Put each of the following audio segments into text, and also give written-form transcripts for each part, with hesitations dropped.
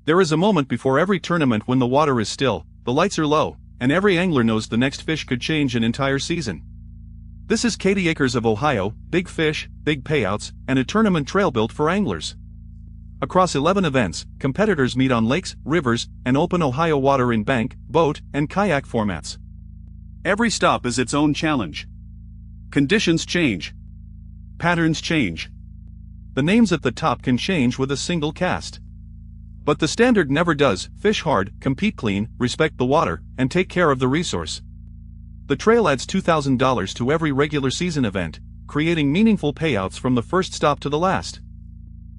There is a moment before every tournament when the water is still, the lights are low, and every angler knows the next fish could change an entire season. This is Katyakers of Ohio, big fish, big payouts, and a tournament trail built for anglers. Across 11 events, competitors meet on lakes, rivers, and open Ohio water in bank, boat, and kayak formats. Every stop is its own challenge. Conditions change. Patterns change. The names at the top can change with a single cast. But the standard never does: fish hard, compete clean, respect the water, and take care of the resource. The trail adds $2,000 to every regular season event, creating meaningful payouts from the first stop to the last.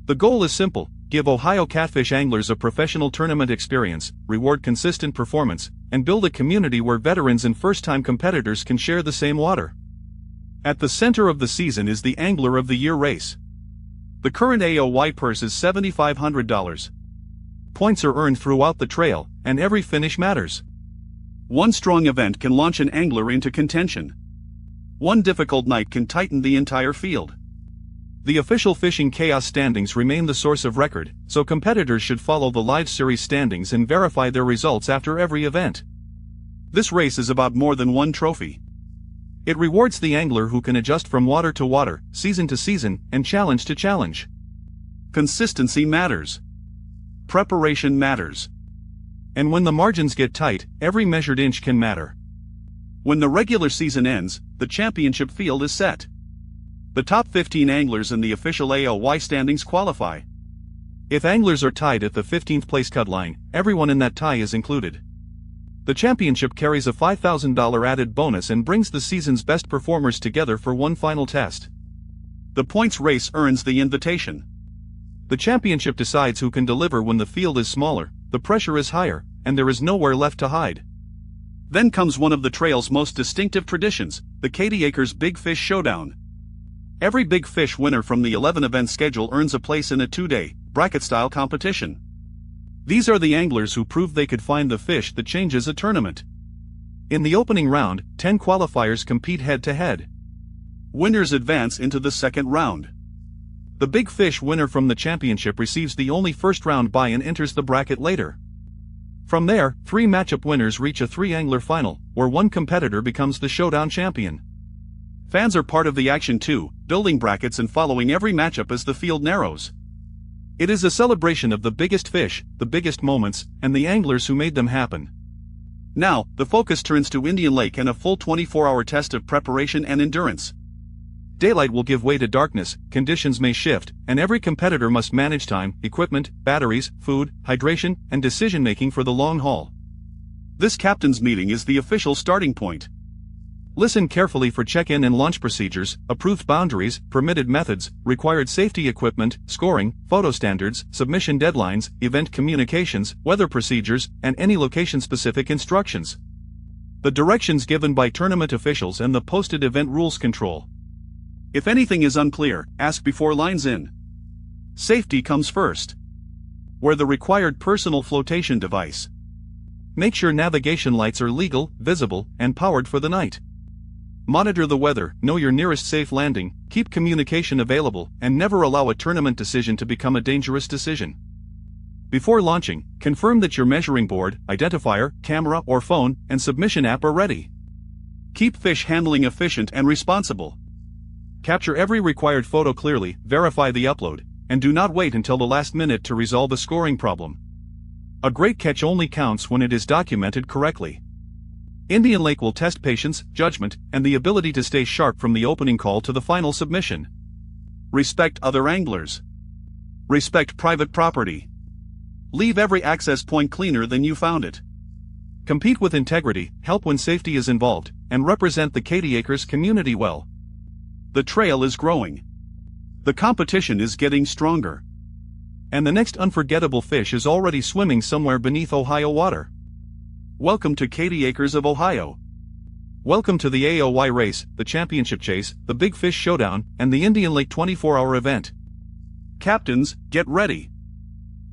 The goal is simple: give Ohio catfish anglers a professional tournament experience, reward consistent performance, and build a community where veterans and first-time competitors can share the same water. At the center of the season is the Angler of the Year race. The current AOY purse is $7,500. Points are earned throughout the trail, and every finish matters. One strong event can launch an angler into contention. One difficult night can tighten the entire field. The official Fishing Chaos standings remain the source of record, so competitors should follow the live series standings and verify their results after every event. This race is about more than one trophy. It rewards the angler who can adjust from water to water, season to season, and challenge to challenge. Consistency matters. Preparation matters. And when the margins get tight, every measured inch can matter. When the regular season ends, the championship field is set. The top 15 anglers in the official AOY standings qualify. If anglers are tied at the 15th place cut line, everyone in that tie is included. The championship carries a $5,000 added bonus and brings the season's best performers together for one final test. The points race earns the invitation. The championship decides who can deliver when the field is smaller, the pressure is higher, and there is nowhere left to hide. Then comes one of the trail's most distinctive traditions, the Katyakers Big Fish Showdown. Every big fish winner from the 11-event schedule earns a place in a 2-day, bracket-style competition. These are the anglers who proved they could find the fish that changes a tournament. In the opening round, 10 qualifiers compete head-to-head. Winners advance into the second round. The big fish winner from the championship receives the only first-round bye and enters the bracket later. From there, 3 matchup winners reach a 3-angler final, where one competitor becomes the showdown champion. Fans are part of the action too, building brackets and following every matchup as the field narrows. It is a celebration of the biggest fish, the biggest moments, and the anglers who made them happen. Now, the focus turns to Indian Lake and a full 24-hour test of preparation and endurance. Daylight will give way to darkness, conditions may shift, and every competitor must manage time, equipment, batteries, food, hydration, and decision-making for the long haul. This captain's meeting is the official starting point. Listen carefully for check-in and launch procedures, approved boundaries, permitted methods, required safety equipment, scoring, photo standards, submission deadlines, event communications, weather procedures, and any location-specific instructions. The directions given by tournament officials and the posted event rules control. If anything is unclear, ask before lines in. Safety comes first. Wear the required personal flotation device. Make sure navigation lights are legal, visible, and powered for the night. Monitor the weather, know your nearest safe landing, keep communication available, and never allow a tournament decision to become a dangerous decision. Before launching, confirm that your measuring board, identifier, camera or phone, and submission app are ready. Keep fish handling efficient and responsible. Capture every required photo clearly, verify the upload, and do not wait until the last minute to resolve a scoring problem. A great catch only counts when it is documented correctly. Indian Lake will test patience, judgment, and the ability to stay sharp from the opening call to the final submission. Respect other anglers. Respect private property. Leave every access point cleaner than you found it. Compete with integrity, help when safety is involved, and represent the Katyakers community well. The trail is growing. The competition is getting stronger. And the next unforgettable fish is already swimming somewhere beneath Ohio water. Welcome to Katyakers of Ohio. Welcome to the AOY race, the championship chase, the Big Fish Showdown, and the Indian Lake 24-hour event. Captains, get ready.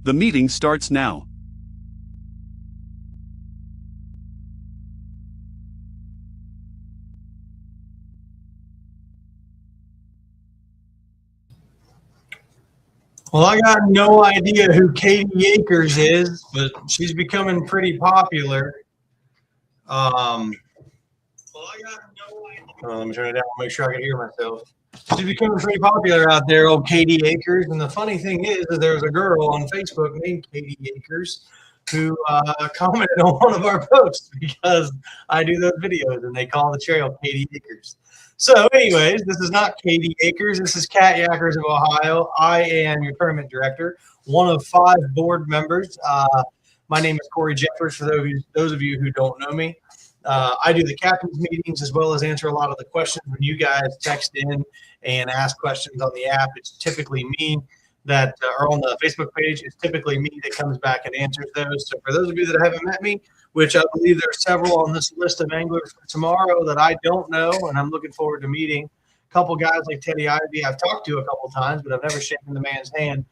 The meeting starts now. Well, I got no idea who Katyakers is, but she's becoming pretty popular. Well, I got no idea. Let me turn it down. Make sure I can hear myself. She's becoming pretty popular out there, old Katyakers. And the funny thing is that there's a girl on Facebook named Katyakers who commented on one of our posts because I do those videos and they call the trail Katyakers. So, anyways, this is not Katyakers. This is Katyakers of Ohio. I am your tournament director, one of 5 board members. My name is Corey Jeffers, for those of you who don't know me. I do the captain's meetings as well as answer a lot of the questions when you guys text in and ask questions on the app. It's typically me that are on the Facebook page. It's typically me that comes back and answers those. So for those of you that haven't met me, which I believe there are several on this list of anglers for tomorrow that I don't know, and I'm looking forward to meeting a couple guys like Teddy Ivy I've talked to a couple times, but I've never shaken the man's hand.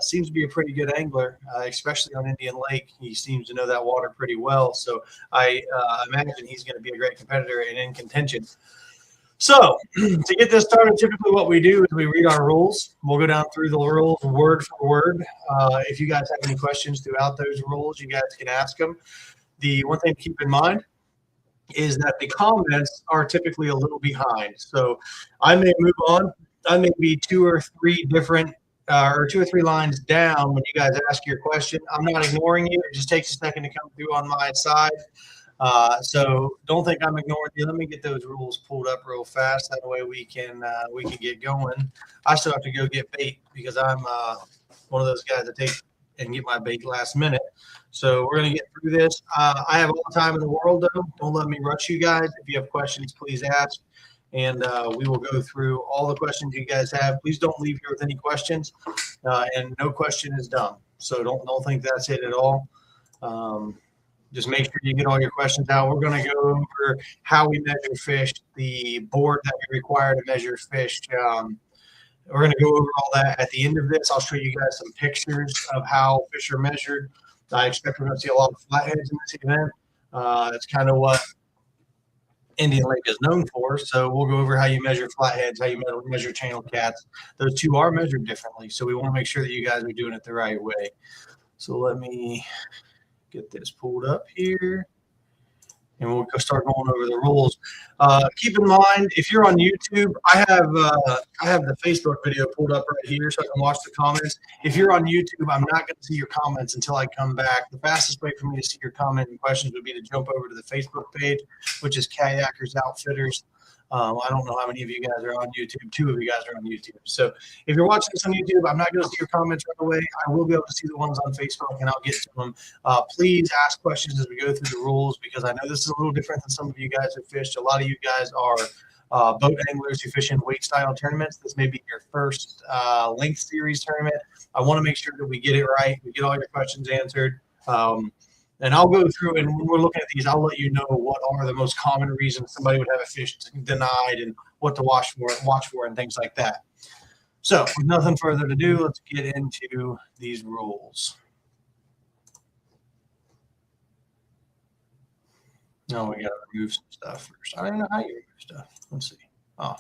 Seems to be a pretty good angler, especially on Indian Lake. He seems to know that water pretty well. So I imagine he's going to be a great competitor and in contention. So to get this started, typically what we do is we read our rules. We'll go down through the rules word for word. If you guys have any questions throughout those rules, you guys can ask them. The one thing to keep in mind is that the comments are typically a little behind. So I may move on. I may be 2 or 3 different or 2 or 3 lines down when you guys ask your question. I'm not ignoring you. It just takes a second to come through on my side. So don't think I'm ignoring you. Let me get those rules pulled up real fast. That way we can get going. I still have to go get bait because I'm one of those guys that take and get my bait last minute. So we're going to get through this. I have all the time in the world, though. Don't let me rush you guys. If you have questions, please ask. And we will go through all the questions you guys have. Please don't leave here with any questions, and no question is dumb. So don't think that's it at all. Just make sure you get all your questions out. We're going to go over how we measure fish, the board that we require to measure fish. We're going to go over all that at the end of this. I'll show you guys some pictures of how fish are measured. I expect we're going to see a lot of flatheads in this event. That's kind of what Indian Lake is known for. So we'll go over how you measure flatheads, how you measure channel cats. Those two are measured differently. So we want to make sure that you guys are doing it the right way. So let me get this pulled up here. And we'll go start going over the rules. Keep in mind, if you're on YouTube, I have the Facebook video pulled up right here so I can watch the comments. If you're on YouTube, I'm not going to see your comments until I come back. The fastest way for me to see your comment and questions would be to jump over to the Facebook page, which is Katyakers Outfitters. I don't know how many of you guys are on YouTube. 2 of you guys are on YouTube. So if you're watching this on YouTube, I'm not going to see your comments right away. I will be able to see the ones on Facebook, and I'll get to them. Please ask questions as we go through the rules, because I know this is a little different than some of you guys who fished. A lot of you guys are boat anglers who fish in weight-style tournaments. This may be your first length series tournament. I want to make sure that we get it right. We get all your questions answered. And I'll go through, and when we're looking at these, I'll let you know what are the most common reasons somebody would have a fish denied and what to watch for, and things like that. So with nothing further to do, let's get into these rules. No, we got to remove some stuff first. I don't even know how you remove stuff. Let's see. Oh,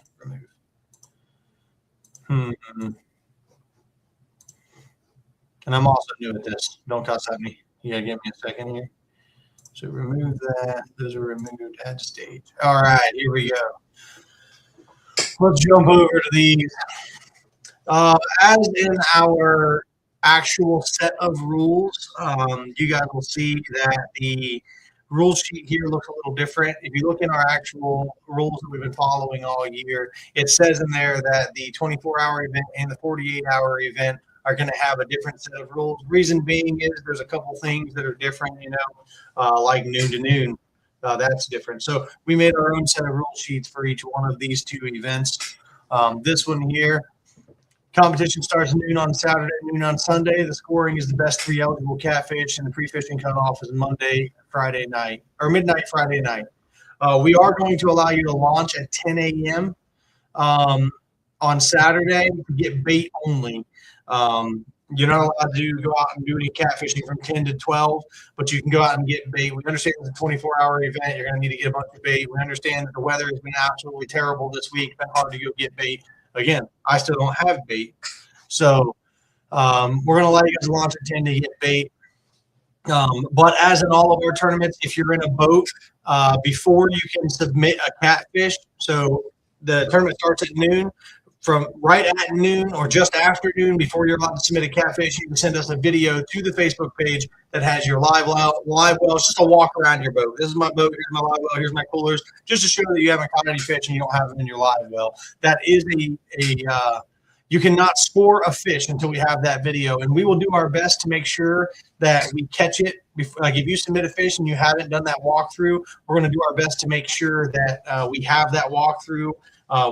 remove. And I'm also new at this. Don't cuss at me. You gotta give me a second here. So remove that. Those are removed at stage. All right, here we go. Let's jump over to these. As in our actual set of rules, you guys will see that the rule sheet here looks a little different. If you look in our actual rules that we've been following all year, it says in there that the 24-hour event and the 48-hour event are going to have a different set of rules. Reason being is there's a couple things that are different, like noon to noon. That's different. So we made our own set of rule sheets for each one of these 2 events. This one here, competition starts noon on Saturday, noon on Sunday. The scoring is the best 3 eligible catfish, and the pre-fishing cutoff is Monday, Friday night, or midnight Friday night. We are going to allow you to launch at 10 a.m. On Saturday to get bait only. You're not allowed to go out and do any catfishing from 10 to 12, but you can go out and get bait. We understand it's a 24-hour event. You're going to need to get a bunch of bait. We understand that the weather has been absolutely terrible this week. It's been hard to go get bait. Again, I still don't have bait. So We're going to let you guys launch at 10 to get bait. But as in all of our tournaments, if you're in a boat, before you can submit a catfish, so the tournament starts at noon, from right at noon or just after noon, before you're allowed to submit a catfish, you can send us a video to the Facebook page that has your live well. It's just a walk around your boat. This is my boat. Here's my live well. Here's my coolers, just to show that you haven't caught any fish and you don't have them in your live well. That is you cannot score a fish until we have that video, and we will do our best to make sure that we catch it. Like if you submit a fish and you haven't done that walkthrough, we're going to do our best to make sure that we have that walkthrough.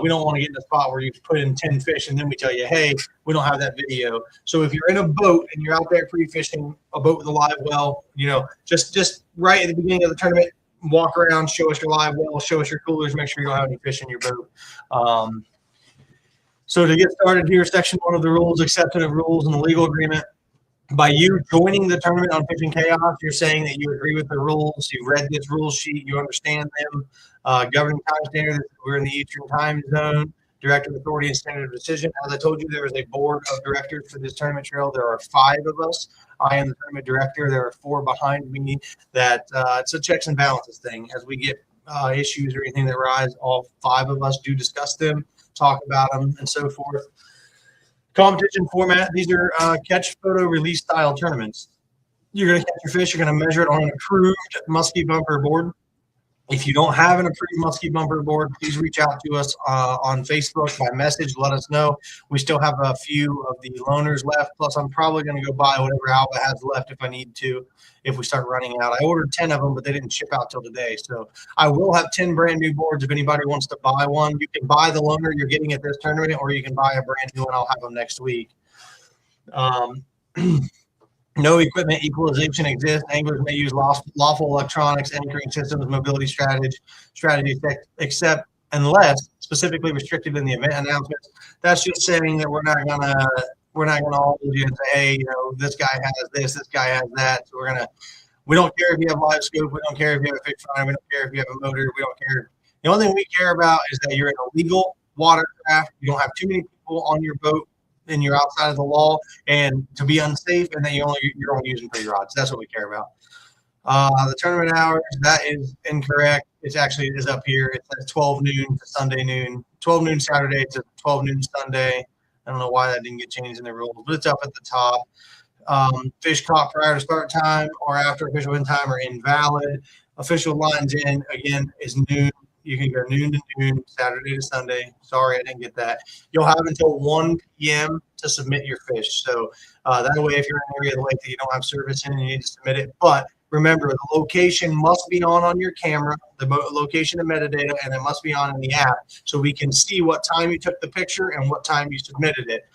We don't want to get in a spot where you put in 10 fish and then we tell you, hey, we don't have that video. So if you're in a boat and you're out there pre-fishing a boat with a live well, just right at the beginning of the tournament, walk around, show us your live well, show us your coolers, make sure you don't have any fish in your boat. So to get started here, section 1 of the rules, acceptance of rules and the legal agreement. By you joining the tournament on Fishing Chaos, you're saying that you agree with the rules, you've read this rule sheet, you understand them. Governing time standard, we're in the Eastern time zone. Director authority and standard of decision. As I told you, there is a board of directors for this tournament trail. There are 5 of us. I am the tournament director. There are 4 behind me. That it's a checks and balances thing. As we get issues or anything that rise, all 5 of us do discuss them, talk about them, and so forth. Competition format. These are catch, photo, release style tournaments. You're going to catch your fish. You're going to measure it on an approved musky bumper board. If you don't have an approved musky bumper board, please reach out to us on Facebook by message. Let us know. We still have a few of the loaners left. Plus, I'm probably going to go buy whatever Alba has left if I need to, if we start running out. I ordered 10 of them, but they didn't ship out till today. So I will have 10 brand new boards if anybody wants to buy one. You can buy the loaner you're getting at this tournament, or you can buy a brand new one. I'll have them next week. No equipment equalization exists. Anglers may use lawful electronics, anchoring systems, mobility strategies, except unless specifically restricted in the event announcements. That's just saying that we're not gonna hold you and say, hey, this guy has this guy has that. So we don't care if you have live scope, we don't care if you have a fish finder, we don't care if you have a motor, we don't care. The only thing we care about is that you're in a legal watercraft. You don't have too many people on your boat and you're outside of the law, and to be unsafe, and then you're only using 3 rods. That's what we care about. The tournament hours, that is incorrect. It is up here. It says 12 noon to Sunday noon, 12 noon Saturday to 12 noon Sunday. I don't know why that didn't get changed in the rules, but it's up at the top. Fish caught prior to start time or after official end time are invalid. Official lines in, again, is noon. You can go noon to noon, Saturday to Sunday. Sorry, I didn't get that. You'll have until 1 p.m. to submit your fish. So that way, if you're in an area of the lake that you don't have service in, you need to submit it. But remember, the location must be on your camera, the location and metadata, and it must be on in the app so we can see what time you took the picture and what time you submitted it.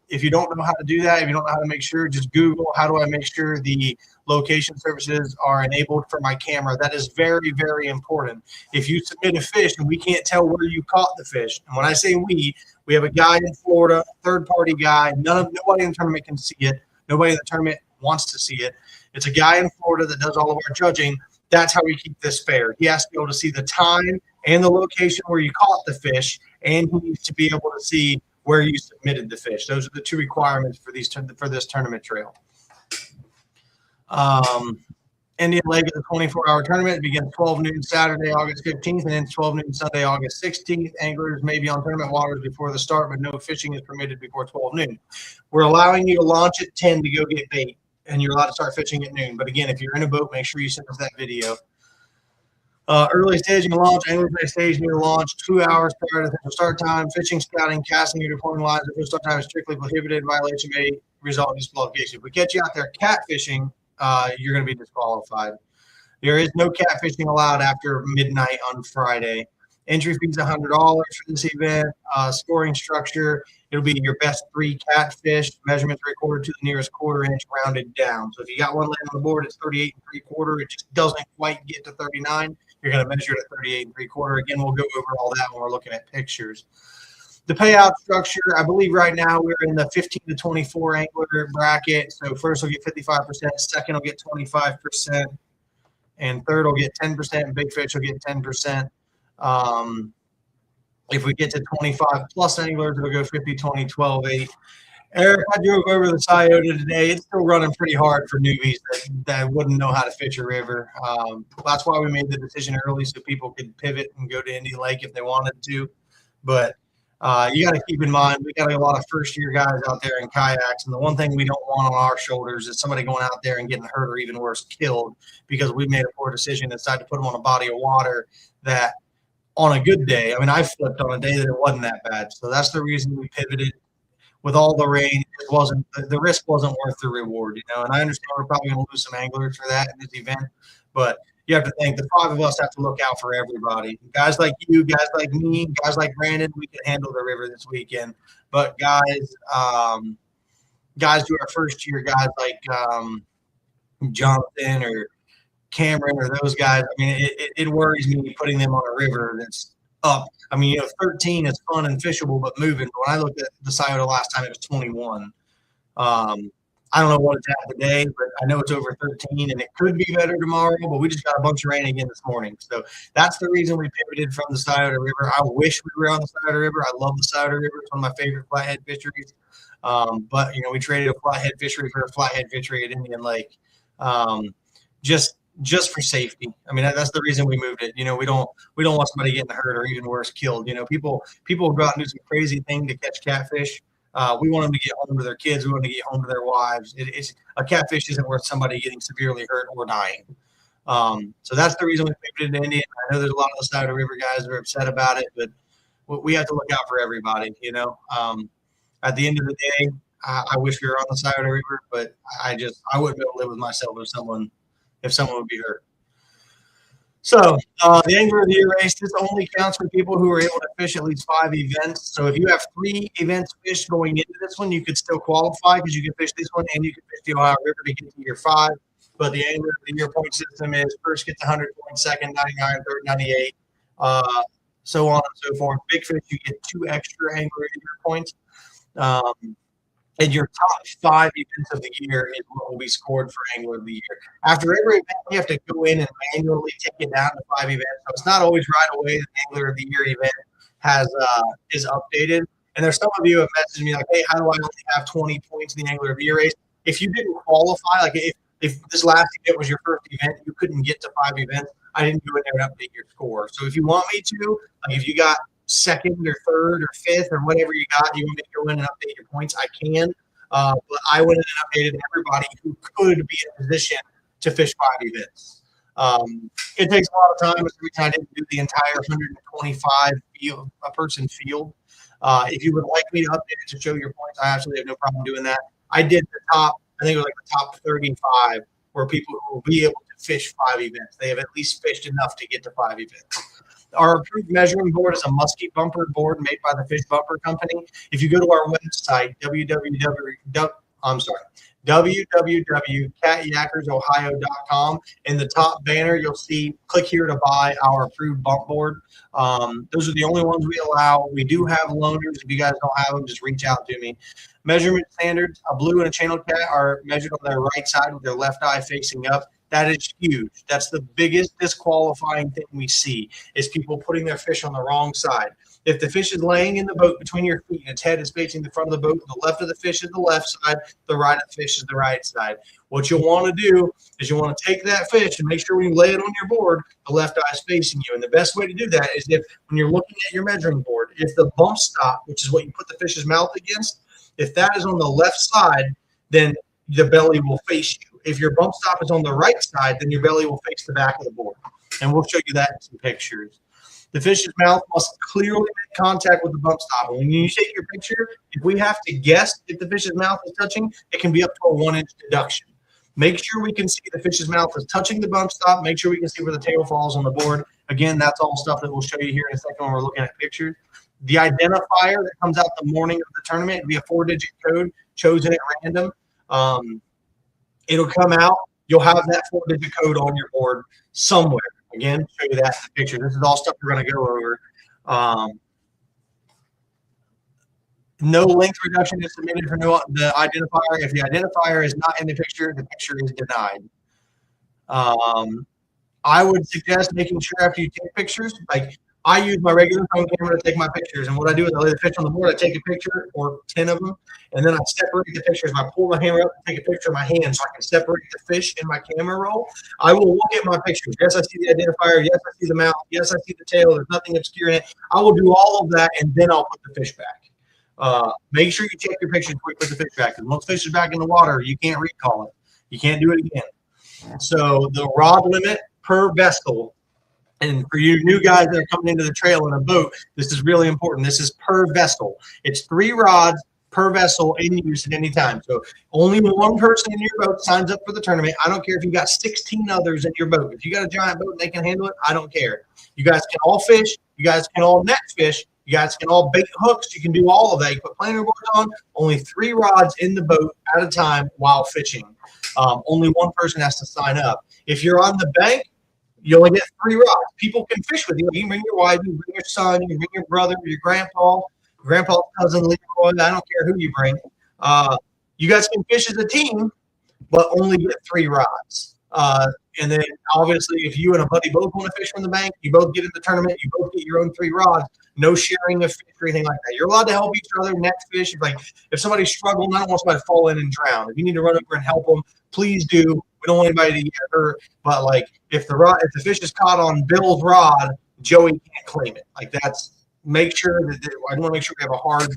If you don't know how to do that, if you don't know how to make sure, just Google, how do I make sure the location services are enabled for my camera? That is very, very important. If you submit a fish and we can't tell where you caught the fish, and when I say we have a guy in Florida, third-party guy. Nobody in the tournament can see it. Nobody in the tournament wants to see it. It's a guy in Florida that does all of our judging. That's how we keep this fair. He has to be able to see the time and the location where you caught the fish, and he needs to be able to see where you submitted the fish. Those are the 2 requirements for this tournament trail. Indian Lake is a 24-hour tournament. It begins 12 noon Saturday, August 15th, and ends 12 noon Sunday, August 16th. Anglers may be on tournament waters before the start, but no fishing is permitted before 12 noon. We're allowing you to launch at 10 to go get bait, and you're allowed to start fishing at noon. But again, if you're in a boat, make sure you send us that video. Early staging and launch. Anglers may stage near launch 2 hours prior to the start time. Fishing, scouting, casting, or deploying lines at start time is strictly prohibited. Violation may result in disqualification. If we catch you out there catfishing, you're going to be disqualified. There is no catfishing allowed after midnight on Friday. Entry fee is $100 for this event. Scoring structure, it'll be your best 3 catfish. Measurements recorded to the nearest quarter-inch rounded down. So if you got one laying on the board, it's 38 3/4. It just doesn't quite get to 39. You're going to measure it at 38 3/4. Again, we'll go over all that when we're looking at pictures. The payout structure, I believe right now we're in the 15 to 24 angler bracket. So first will get 55%, second will get 25%, and third will get 10%, and big fish will get 10%. If we get to 25 plus anglers, it'll go 50, 20, 12, 8. Eric, I drove over the Scioto today. It's still running pretty hard for newbies that wouldn't know how to fish a river. That's why we made the decision early so people could pivot and go to Indian Lake if they wanted to. But you got to keep in mind, we got a lot of first-year guys out there in kayaks, and the one thing we don't want on our shoulders is somebody going out there and getting hurt or even worse, killed, because we made a poor decision and decided to put them on a body of water that on a good day, I mean, I flipped on a day that it wasn't that bad. So that's the reason we pivoted. With all the rain, it wasn't the risk wasn't worth the reward, And I understand we're probably going to lose some anglers for that in this event, but you have to think the 5 of us have to look out for everybody. Guys like you, guys like me, guys like Brandon, we can handle the river this weekend. But guys who are first year, guys like Jonathan or Cameron or those guys, I mean, it worries me putting them on a river that's up. I mean, 13 is fun and fishable, but moving. When I looked at the Scioto last time, it was 21. I don't know what it's at today, but I know it's over 13, and it could be better tomorrow, but we just got a bunch of rain again this morning. So that's the reason we pivoted from the Scioto River. I wish we were on the Scioto River. I love the Scioto River. It's one of my favorite flathead fisheries. But, we traded a flathead fishery for a flathead fishery at Indian Lake. Just for safety. I mean, that's the reason we moved it. We don't want somebody getting hurt or even worse, killed. People go out and do some crazy thing to catch catfish. We want them to get home to their kids. We want them to get home to their wives. It's a catfish isn't worth somebody getting severely hurt or dying. So that's the reason we pivoted to Indian. I know there's a lot of the Scioto River guys that are upset about it, but we have to look out for everybody. At the end of the day, I wish we were on the Scioto River, but I wouldn't be able to live with myself if someone would be hurt. So the Angler of the Year race, this only counts for people who are able to fish at least 5 events. So if you have 3 events fished going into this one, you could still qualify because you can fish this one and you can fish the Ohio River to get to year 5. But the Angler of the Year point system is first gets 100 points, second 99, third 98, so on and so forth. Big fish, you get 2 extra Angler of the Year points. And your top 5 events of the year is what will be scored for Angler of the Year. After every event, you have to go in and manually take it down to 5 events. So it's not always right away that the Angler of the Year event is updated. And there's some of you who have messaged me like, hey, how do I only have 20 points in the Angler of the Year race? If you didn't qualify, like if this last event was your first event, you couldn't get to 5 events, I didn't go in there and update your score. So if you want me to, like if you got second or third or fifth or whatever you got, you want me to go in and update your points, I can. But I went in and updated everybody who could be in a position to fish 5 events. It takes a lot of time. It's the reason I didn't do the entire 125 person field. If you would like me to update it to show your points, I absolutely have no problem doing that. I did the top, I think it was like the top 35 where people who will be able to fish 5 events. They have at least fished enough to get to 5 events. Our approved measuring board is a musky bumper board made by the Fish Bumper Company. If you go to our website, www.katyakersohio.com, in the top banner, you'll see click here to buy our approved bump board. Those are the only ones we allow. We do have loaners. If you guys don't have them, just reach out to me. Measurement standards, a blue and a channel cat are measured on their right side with their left eye facing up. That is huge. That's the biggest disqualifying thing we see is people putting their fish on the wrong side. If the fish is laying in the boat between your feet and its head is facing the front of the boat, the left of the fish is the left side, the right of the fish is the right side. What you'll want to do is you want to take that fish and make sure when you lay it on your board, the left eye is facing you. And the best way to do that is if when you're looking at your measuring board, if the bump stop, which is what you put the fish's mouth against, if that is on the left side, then the belly will face you. If your bump stop is on the right side, then your belly will face the back of the board. And we'll show you that in some pictures. The fish's mouth must clearly make contact with the bump stop. When you take your picture, if we have to guess if the fish's mouth is touching, it can be up to a 1-inch deduction. Make sure we can see the fish's mouth is touching the bump stop. Make sure we can see where the tail falls on the board. Again, that's all stuff that we'll show you here in a second when we're looking at pictures. The identifier that comes out the morning of the tournament will be a 4-digit code chosen at random. It'll come out. You'll have that 4-digit code on your board somewhere. Again, show you that in the picture. This is all stuff we're going to go over. No length reduction is submitted for the identifier. If the identifier is not in the picture is denied. I would suggest making sure after you take pictures, like I use my regular phone camera to take my pictures, and what I do is I lay the fish on the board, I take a picture, or 10 of them, and then I separate the pictures. I pull my camera up and take a picture of my hand so I can separate the fish in my camera roll. I will look at my pictures. Yes, I see the identifier. Yes, I see the mouth. Yes, I see the tail. There's nothing obscuring it. I will do all of that, and then I'll put the fish back. Make sure you check your pictures before you put the fish back, because once fish is back in the water, you can't recall it. You can't do it again. So the rod limit per vessel. And for you new guys that are coming into the trail in a boat, this is really important. This is per vessel. It's 3 rods per vessel in use at any time. So only one person in your boat signs up for the tournament. I don't care if you got 16 others in your boat. If you got a giant boat and they can handle it, I don't care. You guys can all fish. You guys can all net fish. You guys can all bait hooks. You can do all of that. You put planer boards on. Only 3 rods in the boat at a time while fishing. Only one person has to sign up. If you're on the bank, you only get 3 rods. People can fish with you. You can bring your wife, you can bring your son, you can bring your brother, your grandpa's cousin, Leroy. I don't care who you bring. You guys can fish as a team, but only get 3 rods. And then obviously, if you and a buddy both want to fish from the bank, you both get in the tournament, you both get your own 3 rods. No sharing of fish or anything like that. You're allowed to help each other net fish. If somebody's struggling, I don't want somebody to fall in and drown. If you need to run over and help them, please do. We don't want anybody to get hurt, but if the fish is caught on Bill's rod, Joey can't claim it. Make sure that I want to make sure we have a hard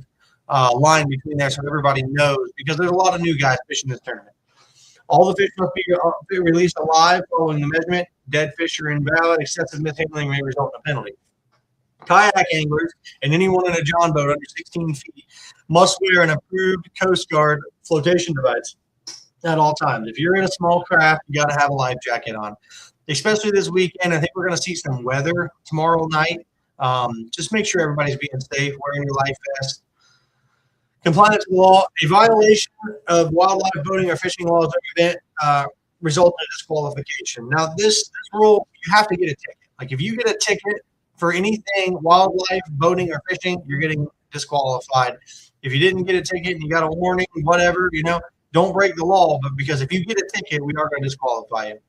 line between there so everybody knows, because there's a lot of new guys fishing this tournament. All the fish must be released alive following the measurement. Dead fish are invalid. Excessive mishandling may result in a penalty. Kayak anglers and anyone in a john boat under 16 feet must wear an approved Coast Guard flotation device at all times. If you're in a small craft, you got to have a life jacket on, especially this weekend. I think we're going to see some weather tomorrow night. Just make sure everybody's being safe, wearing your life vest. Compliance with law. A violation of wildlife boating or fishing laws or event result in disqualification. Now, this rule, you have to get a ticket. If you get a ticket for anything wildlife, boating, or fishing, you're getting disqualified. If you didn't get a ticket and you got a warning, whatever, don't break the law, but because if you get a ticket, we are going to disqualify you.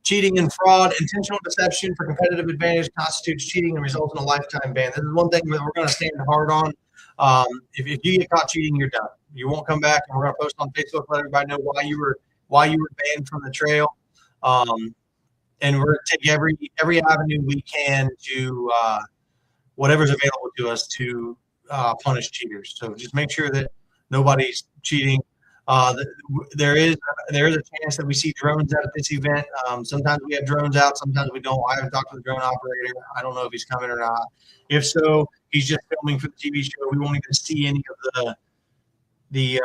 Cheating and fraud, intentional deception for competitive advantage constitutes cheating and results in a lifetime ban. This is one thing that we're going to stand hard on. If you get caught cheating, you're done. You won't come back, and we're going to post on Facebook, let everybody know why you were banned from the trail. And we're going to take every avenue we can to whatever's available to us to punish cheaters. So just make sure that nobody's cheating. There is a chance that we see drones out at this event. Sometimes we have drones out, sometimes we don't. I haven't talked to the drone operator. I don't know if he's coming or not. If so, he's just filming for the TV show. We won't even see any of the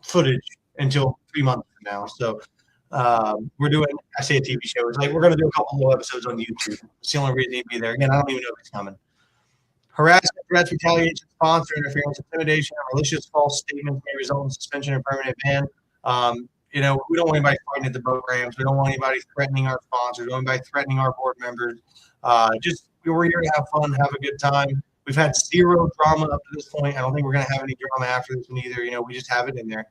footage until 3 months from now. So we're doing, I say a TV show. It's we're going to do a couple more episodes on YouTube. It's the only reason he'd be there. Again, I don't even know if he's coming. Harassment, threats, retaliation, sponsor interference, intimidation, or malicious false statements may result in suspension or permanent ban. We don't want anybody fighting at the boat ramps. We don't want anybody threatening our sponsors. We don't want anybody threatening our board members. We're here to have fun, have a good time. We've had 0 drama up to this point. I don't think we're going to have any drama after this one either. We just have it in there.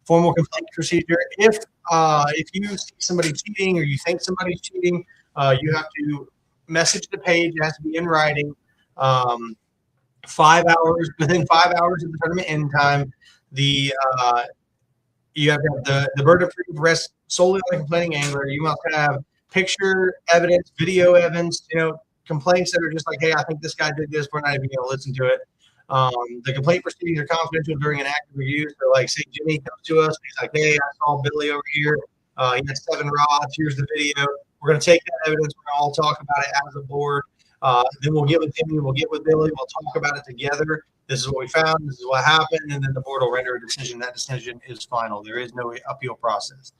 Formal complaint procedure. If you see somebody cheating or you think somebody's cheating, you have to message the page. It has to be in writing. 5 hours within 5 hours of the tournament end time, you have to have the burden of proof rests solely on the complaining angler. You must have picture evidence, video evidence, complaints that are just hey, I think this guy did this. We're not even going to listen to it. The complaint proceedings are confidential during an active review. So say Jimmy comes to us and he's like, hey, I saw Billy over here. He had 7 rods. Here's the video. We're going to take that evidence. We're going to all talk about it as a board. Then we'll get with Jimmy, we'll get with Billy, we'll talk about it together. This is what we found, this is what happened, and then the board will render a decision. That decision is final. There is no appeal process.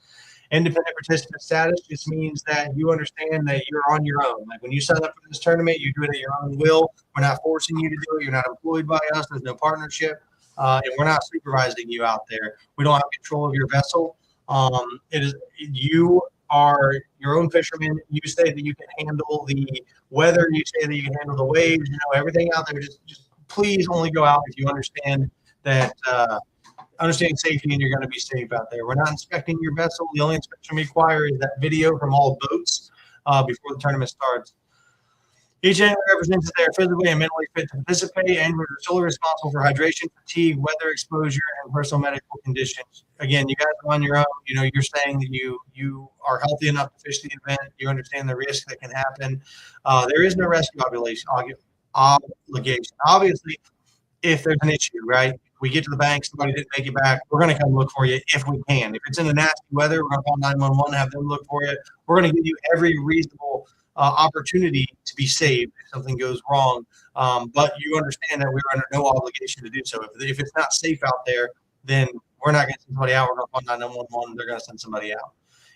Independent participant status just means that you understand that you're on your own. When you sign up for this tournament, you do it at your own will. We're not forcing you to do it. You're not employed by us. There's no partnership, and we're not supervising you out there. We don't have control of your vessel. You are your own fisherman. You say that you can handle the weather. You say that you can handle the waves. Everything out there. Just please only go out if you understand that. Understand safety, and you're going to be safe out there. We're not inspecting your vessel. The only inspection we require is that video from all boats. before the tournament starts. Each angler represents that they are physically and mentally fit to participate. Anglers are solely responsible for hydration, fatigue, weather exposure, and personal medical conditions. Again, you guys are on your own. You're saying that you are healthy enough to fish the event. You understand the risk that can happen. There is no rescue obligation. Obviously, if there's an issue, right? We get to the bank, somebody didn't make it back, we're going to come look for you if we can. If it's in the nasty weather, we're going to call 911, have them look for you. We're going to give you every reasonable opportunity to be saved if something goes wrong. But you understand that we're under no obligation to do so. If it's not safe out there, then we're not going to send somebody out. We're going to call 911. They're going to send somebody out.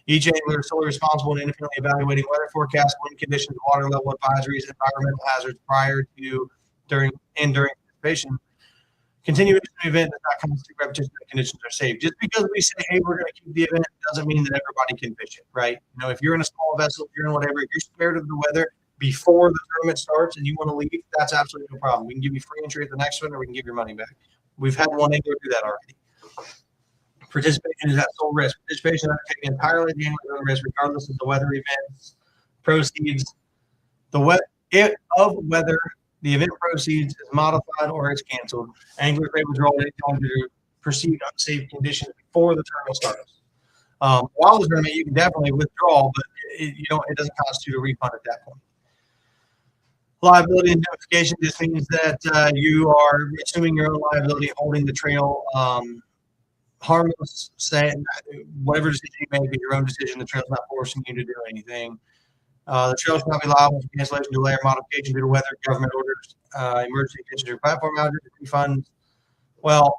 Each angler is solely responsible in independently evaluating weather forecasts, wind conditions, water level advisories, and environmental hazards prior to, during participation. Continuation of the event does not constitute repetition that conditions are safe. Just because we say, hey, we're going to keep the event doesn't mean that everybody can fish it, right? If you're in a small vessel, if you're in whatever, if you're scared of the weather before the tournament starts and you want to leave, that's absolutely no problem. We can give you free entry at the next one, or we can give your money back. We've had one angler do that already. Participation is at sole risk. Participation is undertaken entirely at the angler's own risk, regardless of the weather events, proceeds, whether the event proceeds is modified or is canceled. Anglers may withdraw at any time due to perceived unsafe conditions before the tournament starts. While the tournament, you can definitely withdraw, but it doesn't constitute a refund at that point. Liability indemnification just means that you are assuming your own liability, holding the trail harmless, saying whatever decision you make, your own decision. The trail's not forcing you to do anything. The trail shall not be liable for cancellation, delay, or modification due to weather, government orders, emergency conditions, or platform outages, refunds. Well,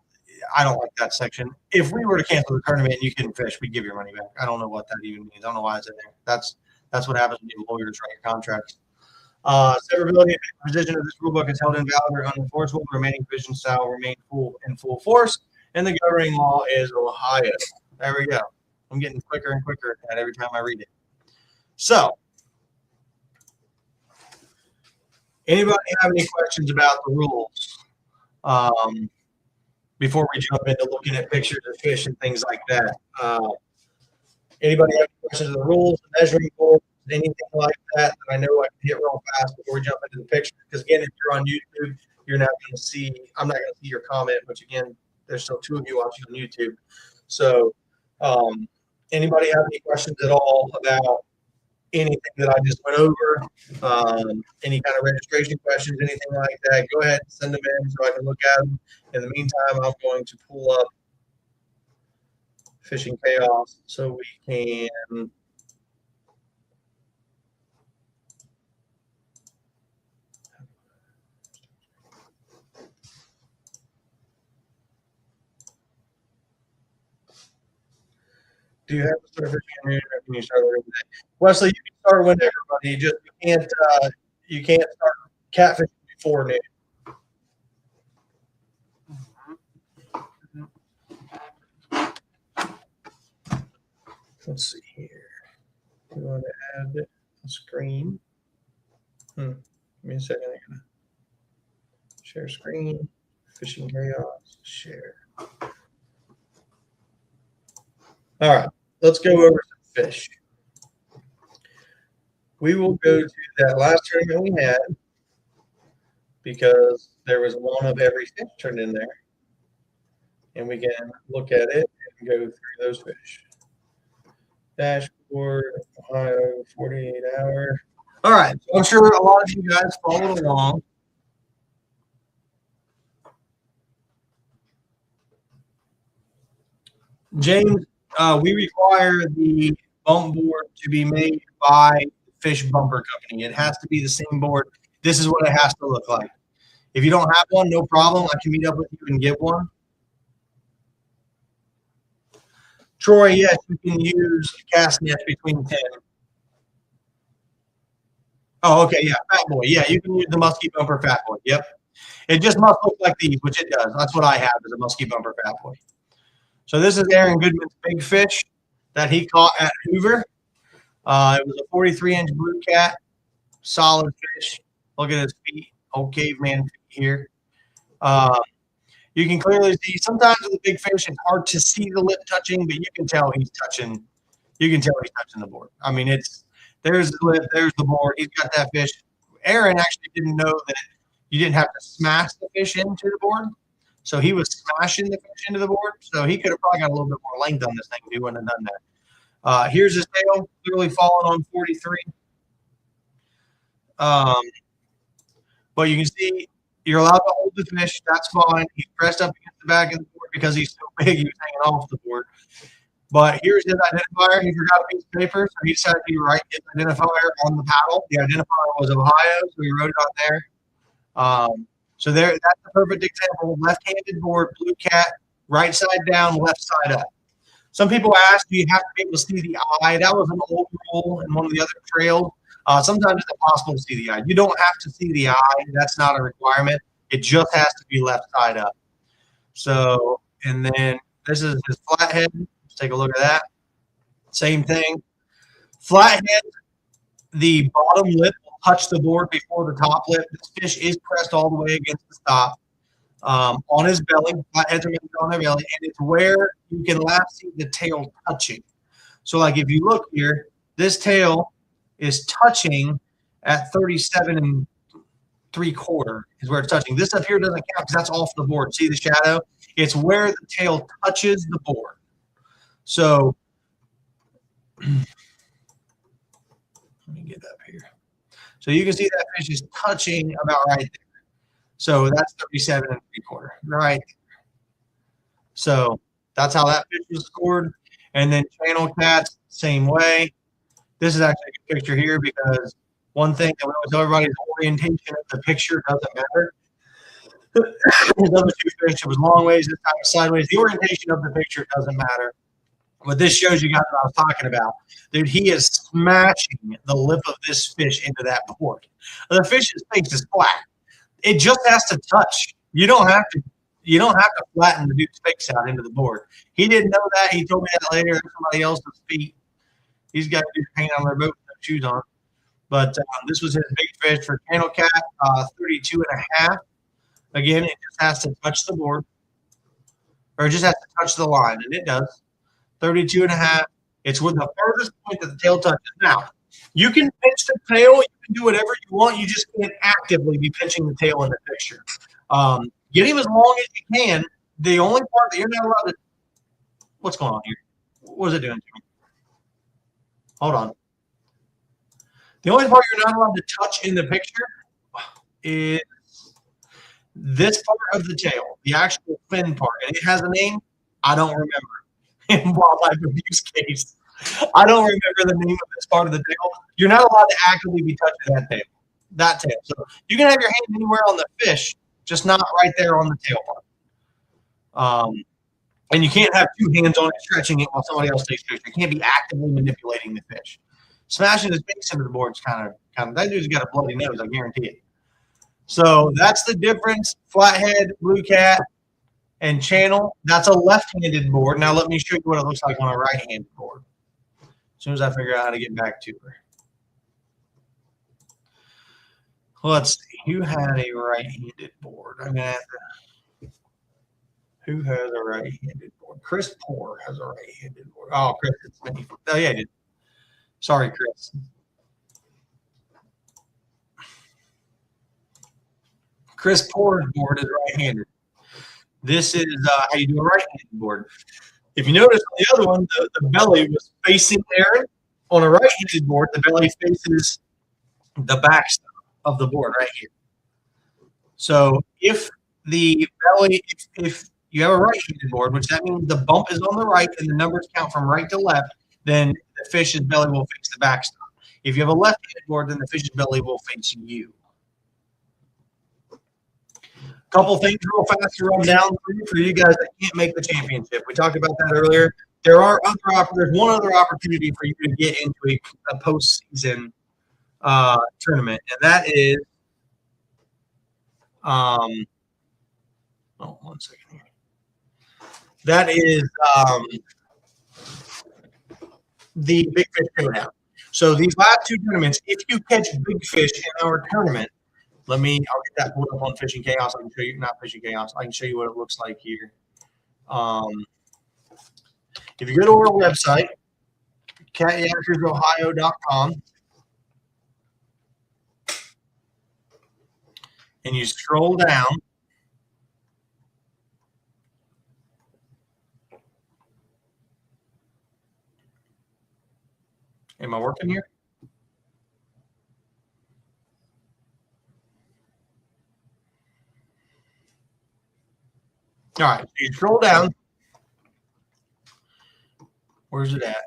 I don't like that section. If we were to cancel the tournament and you couldn't fish, we'd give your money back. I don't know what that even means. I don't know why it's in there. That's what happens when you lawyers write your contracts. Severability and provision of this rulebook is held invalid or unenforceable. The remaining provisions shall remain in full force, and the governing law is Ohio. There we go. I'm getting quicker and quicker at that every time I read it. So, anybody have any questions about the rules before we jump into looking at pictures of fish and things like that? Anybody have any questions of the rules, the measuring board, anything like that I know I can hit real fast before we jump into the picture? Because again, if you're on YouTube, you're not going to see, I'm not going to see your comment, which again, there's still 2 of you watching on YouTube. So anybody have any questions at all about anything that I just went over, any kind of registration questions, anything like that, go ahead and send them in so I can look at them. In the meantime, I'm going to pull up Fishing Chaos so we can do you have to start fishing in noon, or can you start early today? Wesley, you can start whenever, buddy. You can't start catfishing before noon. Let's see here. We want to add a screen. Give me a second. I'm gonna share screen. Fishing Chaos. Share. All right. Let's go over some fish. We will go to that last tournament we had because there was one of every fish turned in there. And we can look at it and go through those fish. Dashboard, Ohio, 48 hour. All right. So I'm sure a lot of you guys followed along. James, we require the bump board to be made by the Fish Bumper Company. It has to be the same board. This is what it has to look like. If you don't have one, no problem. I can meet up with you and get one. Troy, yes, you can use cast nets between 10. Oh, okay, yeah, Fat Boy. Yeah, you can use the Muskie Bumper Fat Boy. Yep. It just must look like these, which it does. That's what I have is a Muskie Bumper Fat Boy. So this is Aaron Goodman's big fish that he caught at Hoover. It was a 43-inch blue cat, solid fish. Look at his feet, old caveman feet here. You can clearly see sometimes with a big fish, it's hard to see the lip touching, but you can tell he's touching. You can tell he's touching the board. I mean, There's the lip. There's the board. He's got that fish. Aaron actually didn't know that you didn't have to smash the fish into the board. So he was smashing the fish into the board. So he could have probably got a little bit more length on this thing if he wouldn't have done that. Here's his tail, clearly falling on 43. But you can see you're allowed to hold the fish. That's fine. He's pressed up against the back of the board because he's so big he was hanging off the board. But here's his identifier. He forgot a piece of paper, so he decided to write his identifier on the paddle. The identifier was Ohio, so he wrote it on there. So there, that's the perfect example. Left-handed board, blue cat, right side down, left side up. Some people ask, do you have to be able to see the eye? That was an old rule in one of the other trails. Sometimes it's impossible to see the eye. You don't have to see the eye. That's not a requirement. It just has to be left side up. So, and then this is his flathead. Let's take a look at that. Same thing. Flathead, the bottom lip will touch the board before the top lip. This fish is pressed all the way against the stop. On his belly, flatheads are on their belly, and it's where you can last see the tail touching. So, like if you look here, this tail is touching at 37 3/4 is where it's touching. This up here doesn't count because that's off the board. See the shadow? It's where the tail touches the board. So let me get up here. So you can see that fish is touching about right there. So that's 37 3/4, right there. So that's how that fish was scored. And then channel cats, same way. This is actually a good picture here because one thing that we always tell everybody is orientation of the picture doesn't matter. The other two fish, it was long ways, this time was sideways. The orientation of the picture doesn't matter. But this shows you guys what I was talking about. Dude, he is smashing the lip of this fish into that board. The fish's face is flat. It just has to touch. You don't have to flatten the dude's face out into the board. He didn't know that. He told me that later. There's somebody else's feet. He's got to paint on their boat with no shoes on. But this was his big fish for channel cat, 32.5. Again, it just has to touch the board, or it just has to touch the line, and it does. 32.5. It's with the furthest point that the tail touches. Now, you can pinch the tail. You can do whatever you want. You just can't actively be pinching the tail in the picture. Get him as long as you can. The only part that you're not allowed to – what's going on here? What is it doing to me? Hold on. The only part you're not allowed to touch in the picture is this part of the tail, the actual fin part. And it has a name. I don't remember. In wildlife abuse case, I don't remember the name of this part of the tail. You're not allowed to actively be touching that tail. So you can have your hand anywhere on the fish, just not right there on the tail part. And you can't have two hands on it stretching it while somebody else takes pictures. You can't be actively manipulating the fish. Smashing his face into the board is kind of that dude's got a bloody nose, I guarantee it. So that's the difference. Flathead, blue cat, and channel. That's a left-handed board. Now let me show you what it looks like on a right-handed board. As soon as I figure out how to get back to her. Let's see. Who had a right-handed board? I'm gonna have to. Who has a right-handed board? Chris Poor has a right-handed board. Oh, Chris, it's me. Oh yeah, I did. Sorry, Chris. Chris Poor's board is right-handed. This is how you do a right-handed board. If you notice on the other one, the belly was facing Aaron. On a right-handed board, the belly faces the backstop of the board right here. So if the belly, if you have a right-handed board, which that means the bump is on the right and the numbers count from right to left, then the fish's belly will face the backstop. If you have a left-handed board, then the fish's belly will face you. Couple things real fast to run down for you guys that can't make the championship. We talked about that earlier. There's one other opportunity for you to get into a postseason tournament, and that is one second here. That is the Big Fish Showdown. So these last two tournaments, if you catch big fish in our tournament, I'll get that pulled up on Fishing Chaos. I can show you, not Fishing Chaos. I can show you what it looks like here. If you go to our website, katyakersohio.com, and you scroll down. Am I working here? All right, so you scroll down. Where's it at?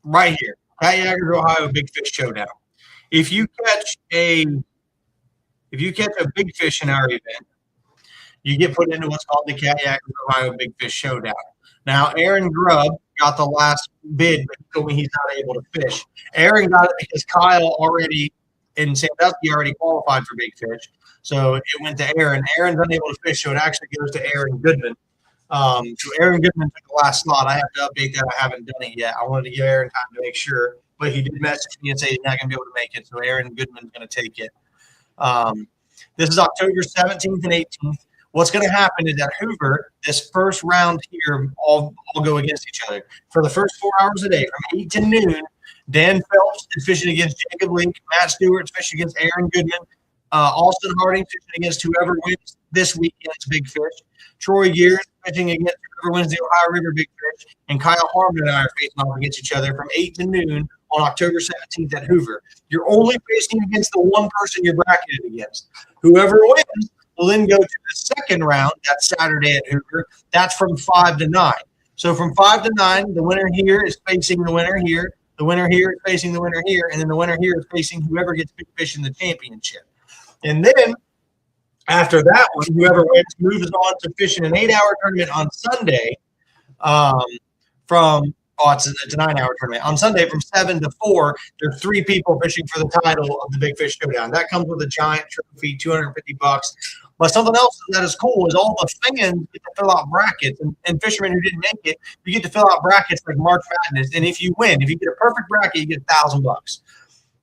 Right here. Katyakers, Ohio, Big Fish Showdown. If you catch a big fish in our event, you get put into what's called the Katyakers, Ohio Big Fish Showdown. Now, Aaron Grubb got the last bid, but he told me he's not able to fish. Aaron got it because Kyle already in Sandusky already qualified for big fish. So it went to Aaron. Aaron's unable to fish, so it actually goes to Aaron Goodman. So Aaron Goodman took the last slot. I have to update that. I haven't done it yet. I wanted to give Aaron time to make sure, but he did message me and say he's not going to be able to make it. So Aaron Goodman's going to take it. This is October 17th and 18th. What's going to happen is at Hoover, this first round here, all go against each other. For the first 4 hours a day, from 8 to noon, Dan Phelps is fishing against Jacob Link. Matt Stewart's fishing against Aaron Goodman. Austin Harding fishing against whoever wins this weekend's big fish. Troy Gears fishing against whoever wins the Ohio River big fish. And Kyle Harmon and I are facing off against each other from 8 to noon on October 17th at Hoover. You're only facing against the one person you're bracketed against. Whoever wins will then go to the second round. That's Saturday at Hoover. That's from 5 to 9. So from 5 to 9, the winner here is facing the winner here. The winner here is facing the winner here. And then the winner here is facing whoever gets big fish in the championship. And then after that one, whoever wins moves on to fishing an 8-hour tournament on Sunday it's a 9-hour tournament. On Sunday from 7 to 4, there's 3 people fishing for the title of the Big Fish Showdown. That comes with a giant trophy, $250. But something else that is cool is all the fans get to fill out brackets. And fishermen who didn't make it, you get to fill out brackets like March Madness. And if you win, if you get a perfect bracket, you get $1,000.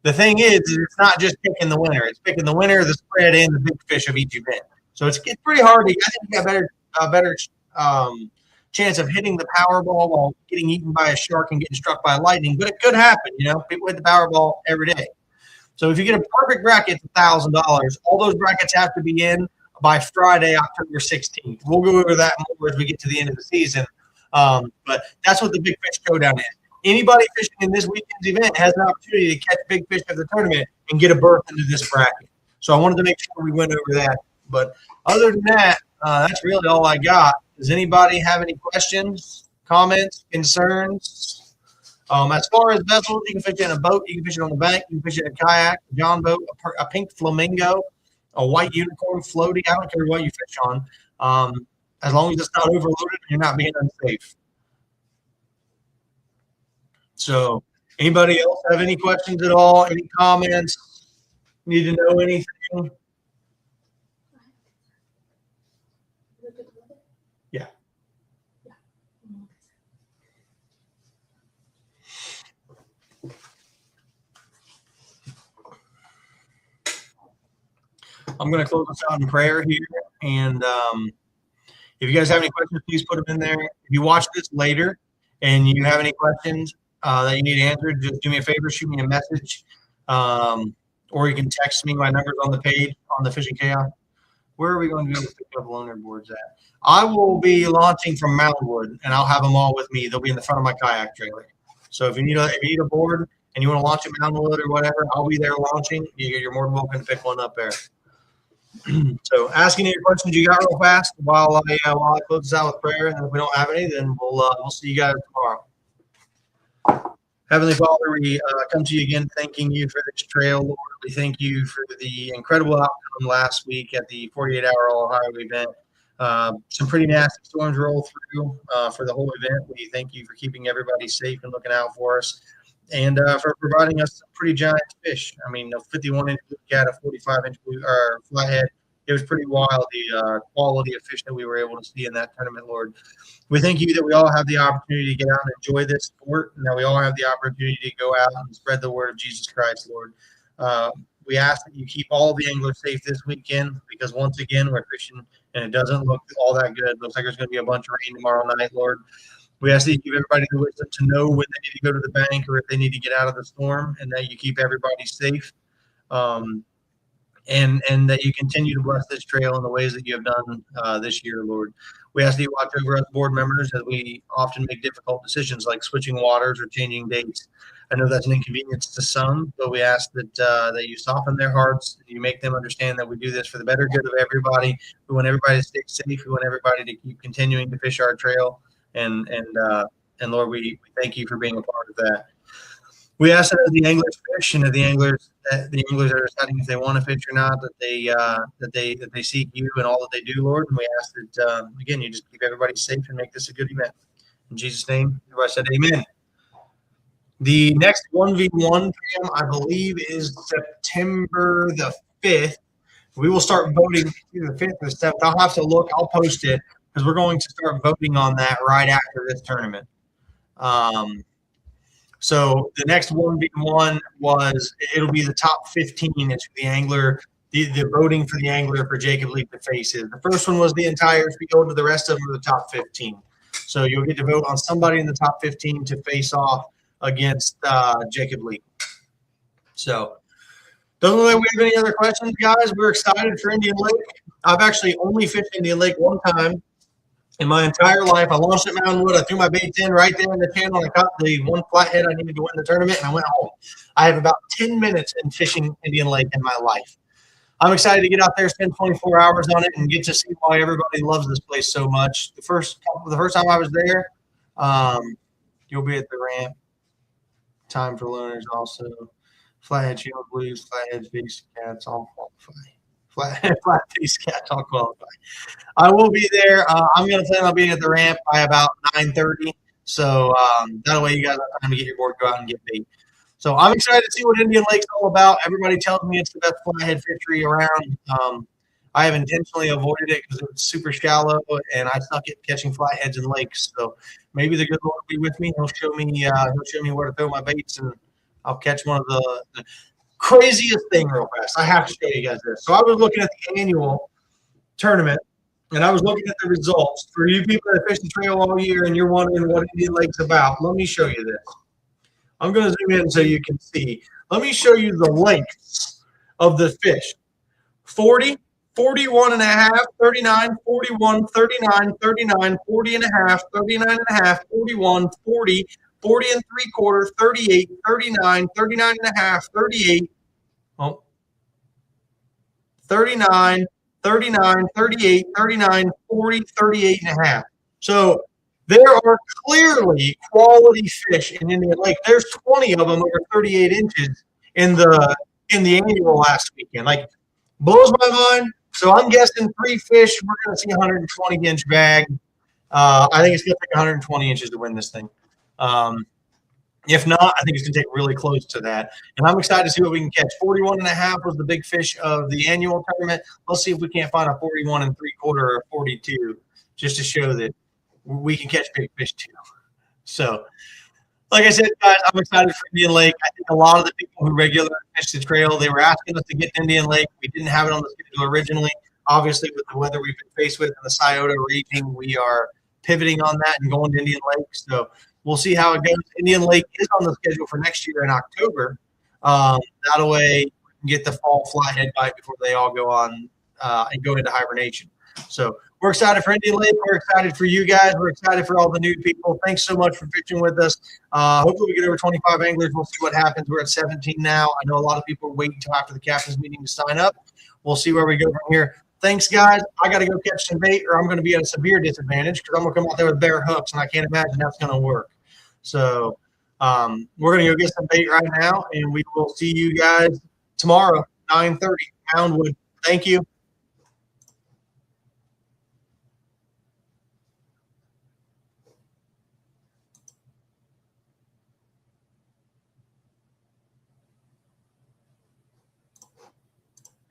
The thing is it's not just picking the winner. It's picking the winner, the spread, and the big fish of each event. So it's pretty hard. I think you got a better chance of hitting the Powerball while getting eaten by a shark and getting struck by lightning. But it could happen. People hit the Powerball every day. So if you get a perfect bracket, it's $1,000. All those brackets have to be in by Friday, October 16th. We'll go over that more as we get to the end of the season. But that's what the Big Fish Showdown is. Anybody fishing in this weekend's event has an opportunity to catch big fish of the tournament and get a berth into this bracket. So I wanted to make sure we went over that. But other than that, that's really all I got. Does anybody have any questions, comments, concerns? As far as vessels, you can fish in a boat, you can fish it on the bank, you can fish it in a kayak, a john boat, a pink flamingo, a white unicorn, floaty. I don't care what you fish on, as long as it's not overloaded and you're not being unsafe. So anybody else have any questions at all? Any comments? Need to know anything? Yeah. I'm going to close us out in prayer here. And if you guys have any questions, please put them in there. If you watch this later and you have any questions that you need answered, just do me a favor, shoot me a message. Or you can text me. My number's on the page on the Fishing Chaos. Where are we going to go pick up loaner boards at? I will be launching from Mountainwood, and I'll have them all with me. They'll be in the front of my kayak trailer. So if you need a board and you want to launch at Mountainwood or whatever, I'll be there launching. You're more than welcome to pick one up there. So ask any questions you got real fast while I close this out with prayer. And if we don't have any, then we'll see you guys tomorrow. Heavenly Father, we come to you again thanking you for this trail, Lord. We thank you for the incredible outcome last week at the 48-hour All-Ohio event. Some pretty nasty storms roll through for the whole event. We thank you for keeping everybody safe and looking out for us, and for providing us some pretty giant fish. I mean, a 51-inch blue cat, a 45-inch flathead. It was pretty wild, the quality of fish that we were able to see in that tournament, Lord. We thank you that we all have the opportunity to get out and enjoy this sport, and that we all have the opportunity to go out and spread the word of Jesus Christ, Lord. We ask that you keep all the anglers safe this weekend, because once again, we're fishing, and it doesn't look all that good. It looks like there's going to be a bunch of rain tomorrow night, Lord. We ask that you give everybody the wisdom to know when they need to go to the bank or if they need to get out of the storm, and that you keep everybody safe. and that you continue to bless this trail in the ways that you have done this year, Lord. We ask that you watch over us board members as we often make difficult decisions like switching waters or changing dates. I know that's an inconvenience to some, but we ask that you soften their hearts, you make them understand that we do this for the better good of everybody. We want everybody to stay safe. We want everybody to keep continuing to fish our trail, and Lord, we thank you for being a part of that. We ask that as the anglers fish and the anglers are deciding if they want to fish or not, that they seek you and all that they do, Lord. And we ask that again, you just keep everybody safe and make this a good event. In Jesus' name, everybody said, "Amen." The next 1v1 I believe is September the 5th. We will start voting either the 5th or the 7th. I'll have to look. I'll post it because we're going to start voting on that right after this tournament. So the next 1v1 it'll be the top 15 is the angler, the voting for the angler for Jacob Leap to face is. The first one was the entire field, the rest of them are the top 15. So you'll get to vote on somebody in the top 15 to face off against Jacob Leap. So doesn't look like we have any other questions, guys. We're excited for Indian Lake. I've actually only fished Indian Lake one time in my entire life. I launched at Mountain Wood. I threw my baits in right there in the channel. I caught the one flathead I needed to win the tournament, and I went home. I have about 10 minutes in fishing Indian Lake in my life. I'm excited to get out there, spend 24 hours on it, and get to see why everybody loves this place so much. The first time I was there, you'll be at the ramp. Time for learners also. Flathead shield blues, flathead face cats, all qualify. Flat face cats, all qualify. I will be there. I'm going to plan on being at the ramp by about 9:30. So that way you guys have time to get your board, go out and get bait. So I'm excited to see what Indian Lake's all about. Everybody tells me it's the best flathead fishery around. I have intentionally avoided it because it's super shallow, and I suck at catching flatheads in lakes. So maybe the good Lord will be with me. He'll show me where to throw my baits, and I'll catch one of the craziest thing real fast. I have to show you guys this. So I was looking at the annual tournament, and I was looking at the results. For you people that fish the trail all year and you're wondering what Indian Lake's about, let me show you this. I'm going to zoom in so you can see. Let me show you the lengths of the fish. 40, 41 and a half, 39, 41, 39, 39, 40 and a half, 39 and a half, 41, 40, 40 and 3/4, 38, 39, 39 and a half, 38, 39, 39, 38, 39, 40, 38 and a half. So there are clearly quality fish in Indian Lake. There's 20 of them over 38 inches in the annual last weekend. Like, blows my mind. So I'm guessing 3 fish, we're going to see 120 inch bag. I think it's going to take 120 inches to win this thing. If not, I think it's going to take really close to that. And I'm excited to see what we can catch. 41 and a half was the big fish of the annual tournament. Let's see if we can't find a 41 and 3/4 or 42 just to show that we can catch big fish too. So, like I said, guys, I'm excited for Indian Lake. I think a lot of the people who regularly fish the trail, they were asking us to get to Indian Lake. We didn't have it on the schedule originally. Obviously, with the weather we've been faced with and the Scioto region, we are pivoting on that and going to Indian Lake. So we'll see how it goes. Indian Lake is on the schedule for next year in October. That way we can get the fall flathead bite before they all go on and go into hibernation. So we're excited for Indian Lake. We're excited for you guys. We're excited for all the new people. Thanks so much for fishing with us. Hopefully we get over 25 anglers. We'll see what happens. We're at 17 now. I know a lot of people are waiting until after the captain's meeting to sign up. We'll see where we go from here. Thanks, guys. I got to go catch some bait or I'm going to be at a severe disadvantage because I'm going to come out there with bare hooks, and I can't imagine that's going to work. So we're going to go get some bait right now, and we will see you guys tomorrow, 9:30, Moundwood. Thank you.